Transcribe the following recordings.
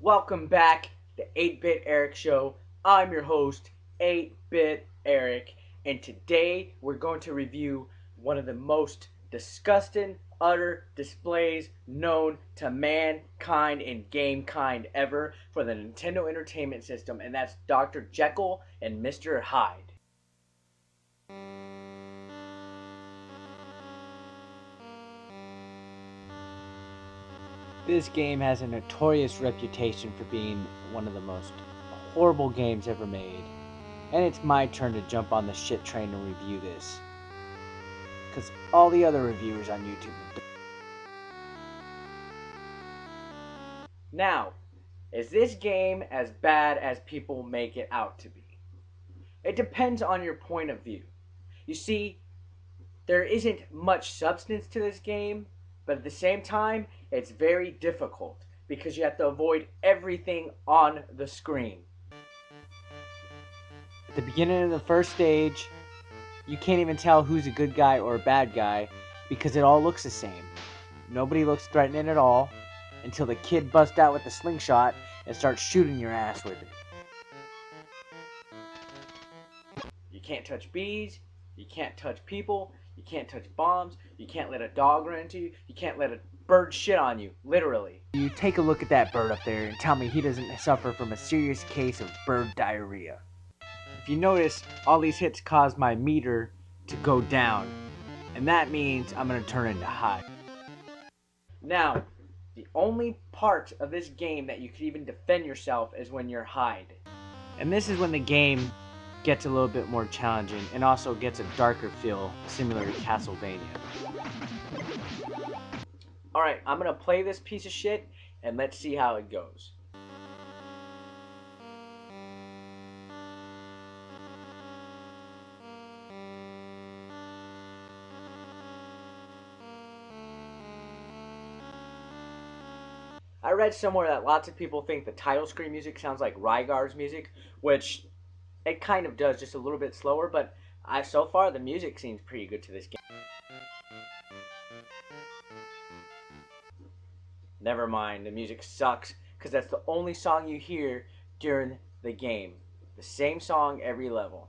Welcome back to 8-Bit Eric Show. I'm your host, 8-Bit Eric, and today we're going to review one of the most disgusting, utter displays known to mankind and gamekind ever for the Nintendo Entertainment System, and that's Dr. Jekyll and Mr. Hyde. This game has a notorious reputation for being one of the most horrible games ever made, and it's my turn to jump on the shit train and review this, because all the other reviewers on YouTube. Now, is this game as bad as people make it out to be? It depends on your point of view. You see, there isn't much substance to this game, but at the same time, it's very difficult because you have to avoid everything on the screen. At the beginning of the first stage, you can't even tell who's a good guy or a bad guy because it all looks the same. Nobody looks threatening at all until the kid busts out with the slingshot and starts shooting your ass with it. You can't touch bees, you can't touch people, you can't touch bombs, you can't let a dog run into you, you can't let a bird shit on you, literally. You take a look at that bird up there and tell me he doesn't suffer from a serious case of bird diarrhea. If you notice, all these hits cause my meter to go down, and that means I'm going to turn into Hyde. Now, the only part of this game that you can even defend yourself is when you're Hyde. And this is when the game gets a little bit more challenging and also gets a darker feel, similar to Castlevania. Alright, I'm gonna play this piece of shit and let's see how it goes. I read somewhere that lots of people think the title screen music sounds like Rygar's music, which it kind of does, just a little bit slower, but so far the music seems pretty good to this game. Never mind, the music sucks, because that's the only song you hear during the game. The same song every level.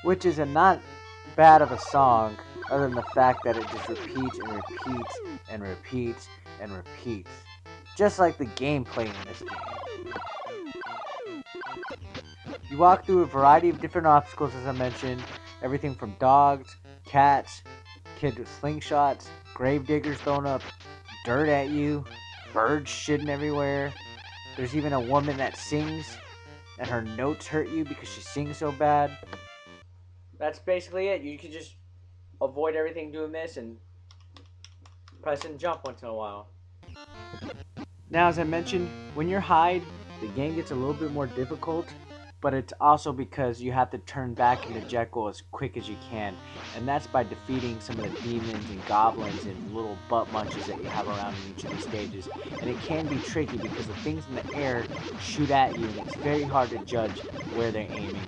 Which is a not bad of a song, other than the fact that it just repeats and repeats and repeats and repeats. Just like the gameplay in this game. You walk through a variety of different obstacles, as I mentioned. Everything from dogs, cats, kids with slingshots, gravediggers throwing up dirt at you, birds shitting everywhere. There's even a woman that sings, and her notes hurt you because she sings so bad. That's basically it. You can just avoid everything doing this and press and jump once in a while. Now, as I mentioned, when you're Hyde, the game gets a little bit more difficult but it's also because you have to turn back into Jekyll as quick as you can, and that's by defeating some of the demons and goblins and little butt munches that you have around in each of these stages. And it can be tricky because the things in the air shoot at you, and it's very hard to judge where they're aiming,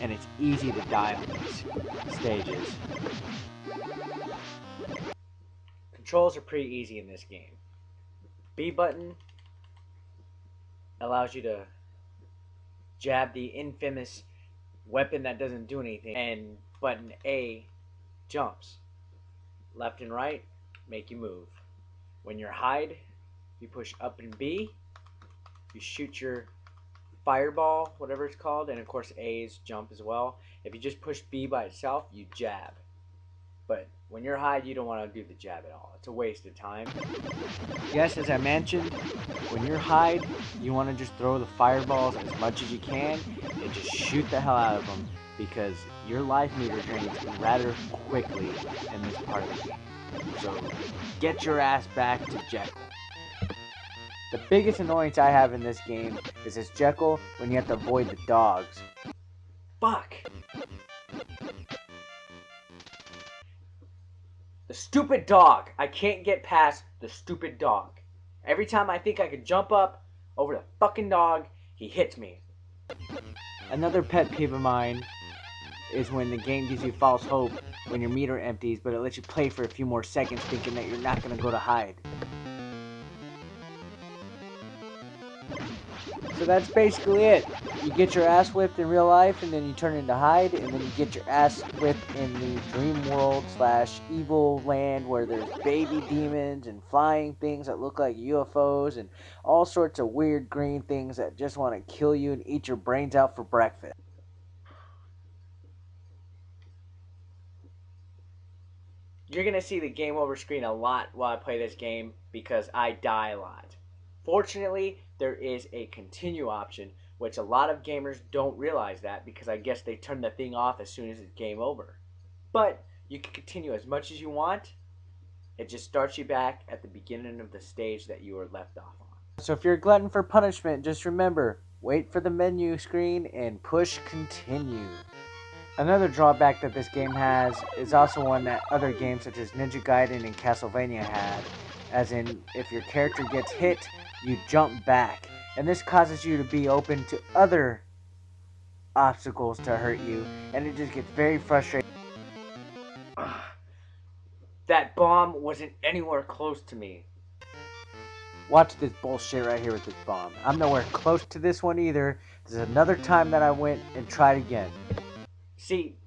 and it's easy to die on these stages. Controls are pretty easy in this game. B button allows you to jab the infamous weapon that doesn't do anything, and button A jumps. Left and right make you move. When you're hide, you push up and B, you shoot your fireball, whatever it's called, and of course A is jump as well. If you just push B by itself, you jab. But when you're hide, you don't want to do the jab at all. It's a waste of time. Yes, as I mentioned, when you're hide, you want to just throw the fireballs as much as you can and just shoot the hell out of them, because your life meter drains rather quickly in this part of the game. So get your ass back to Jekyll. The biggest annoyance I have in this game is as Jekyll when you have to avoid the dogs. Fuck! The stupid dog! I can't get past the stupid dog. Every time I think I could jump up over the fucking dog, he hits me. Another pet peeve of mine is when the game gives you false hope when your meter empties, but it lets you play for a few more seconds thinking that you're not going to go to hide. So that's basically it. You get your ass whipped in real life, and then you turn into hide, and then you get your ass whipped in the dream world / evil land where there's baby demons and flying things that look like UFOs and all sorts of weird green things that just want to kill you and eat your brains out for breakfast. You're going to see the game over screen a lot while I play this game because I die a lot. Fortunately, there is a continue option, which a lot of gamers don't realize that because I guess they turn the thing off as soon as it's game over. But you can continue as much as you want. It just starts you back at the beginning of the stage that you were left off on. So if you're a glutton for punishment, just remember, wait for the menu screen and push continue. Another drawback that this game has is also one that other games such as Ninja Gaiden and Castlevania had, as in if your character gets hit, you jump back, and this causes you to be open to other obstacles to hurt you, and it just gets very frustrating. That bomb wasn't anywhere close to me. Watch this bullshit right here with this bomb. I'm nowhere close to this one either. This is another time that I went and tried again. See,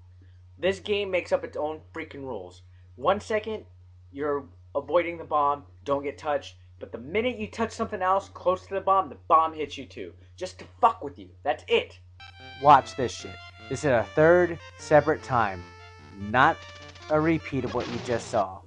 this game makes up its own freaking rules. 1 second, you're avoiding the bomb, don't get touched. But the minute you touch something else close to the bomb hits you too. Just to fuck with you. That's it. Watch this shit. This is a third separate time. Not a repeat of what you just saw.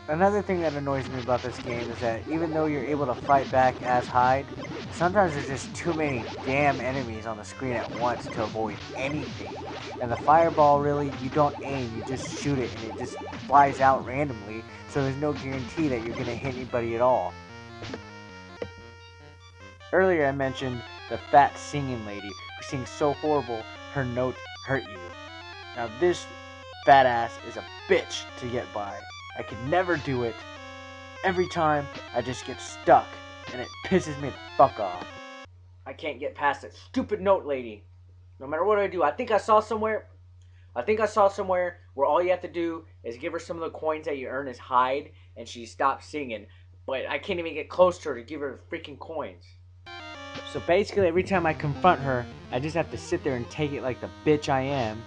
Another thing that annoys me about this game is that even though you're able to fight back as hide, sometimes there's just too many damn enemies on the screen at once to avoid anything. And the fireball, really, you don't aim, you just shoot it and it just flies out randomly, so there's no guarantee that you're going to hit anybody at all. Earlier I mentioned the fat singing lady who sings so horrible her notes hurt you. Now this fat ass is a bitch to get by. I could never do it. Every time, I just get stuck, and it pisses me the fuck off. I can't get past that stupid note lady. No matter what I do, I think I saw somewhere where all you have to do is give her some of the coins that you earn as hide, and she stops singing. But I can't even get close to her to give her the freaking coins. So basically, every time I confront her, I just have to sit there and take it like the bitch I am,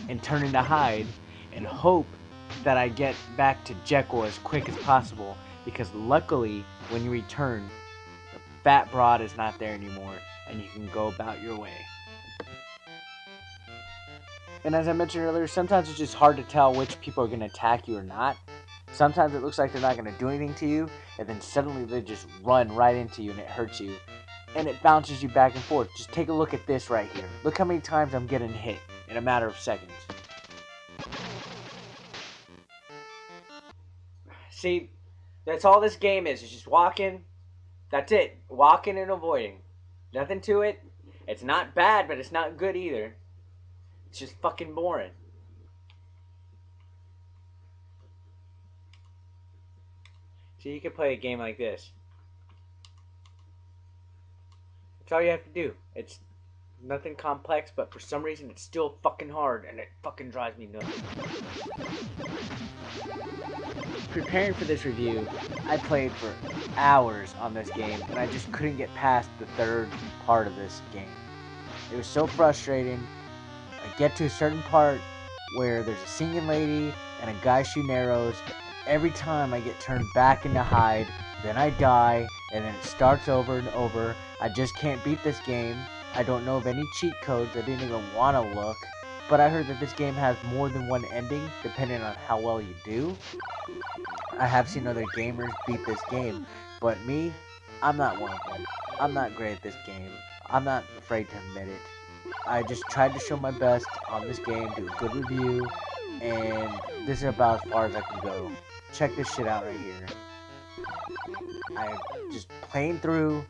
and turn into hide, and hope that I get back to Jekyll as quick as possible, because luckily when you return, the fat broad is not there anymore and you can go about your way. And as I mentioned earlier, sometimes it's just hard to tell which people are going to attack you or not. Sometimes it looks like they're not going to do anything to you, and then suddenly they just run right into you and it hurts you, and it bounces you back and forth. Just take a look at this right here. Look how many times I'm getting hit in a matter of seconds. See, That's all this game is. It's just walking. That's it. Walking and avoiding. Nothing to it. It's not bad, but it's not good either. It's just fucking boring. So you can play a game like this. That's all you have to do. It's nothing complex, but for some reason it's still fucking hard, and it fucking drives me nuts. Preparing for this review, I played for hours on this game, and I just couldn't get past the third part of this game. It was so frustrating. I get to a certain part where there's a singing lady and a guy shooting arrows. Every time I get turned back into Hyde, then I die, and then it starts over and over. I just can't beat this game. I don't know of any cheat codes. I didn't even want to look. But I heard that this game has more than one ending, depending on how well you do. I have seen other gamers beat this game, but me, I'm not one of them. I'm not great at this game. I'm not afraid to admit it. I just tried to show my best on this game, do a good review, and this is about as far as I can go. Check this shit out right here. I'm just playing through.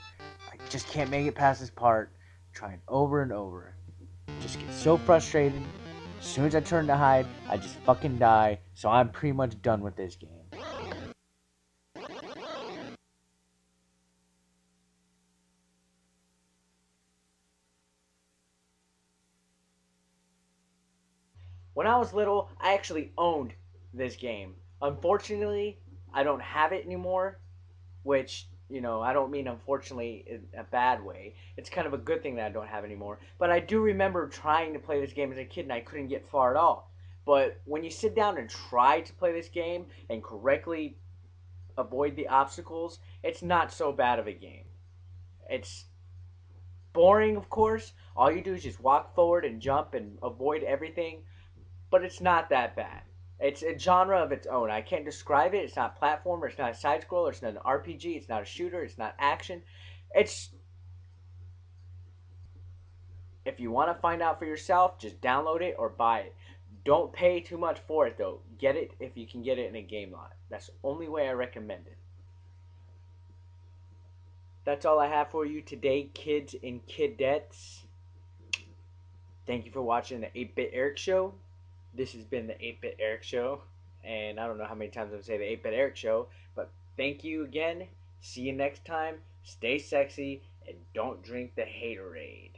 I just can't make it past this part. Trying over and over. Just get so frustrated. As soon as I turn to Hyde, I just fucking die. So I'm pretty much done with this game. When I was little, I actually owned this game. Unfortunately, I don't have it anymore, which, I don't mean unfortunately in a bad way. It's kind of a good thing that I don't have anymore. But I do remember trying to play this game as a kid and I couldn't get far at all. But when you sit down and try to play this game and correctly avoid the obstacles, it's not so bad of a game. It's boring, of course. All you do is just walk forward and jump and avoid everything, but it's not that bad. It's a genre of its own. I can't describe it. It's not a platformer. It's not a side scroller. It's not an RPG. It's not a shooter. It's not action. It's If you want to find out for yourself, just download it or buy it. Don't pay too much for it though. Get it if you can get it in a game lot. That's the only way I recommend it. That's all I have for you today, kids and kidettes. Thank you for watching the 8-Bit Eric Show. This has been the 8-Bit Eric Show. And I don't know how many times I'm going to say the 8-Bit Eric Show. But thank you again. See you next time. Stay sexy. And don't drink the haterade.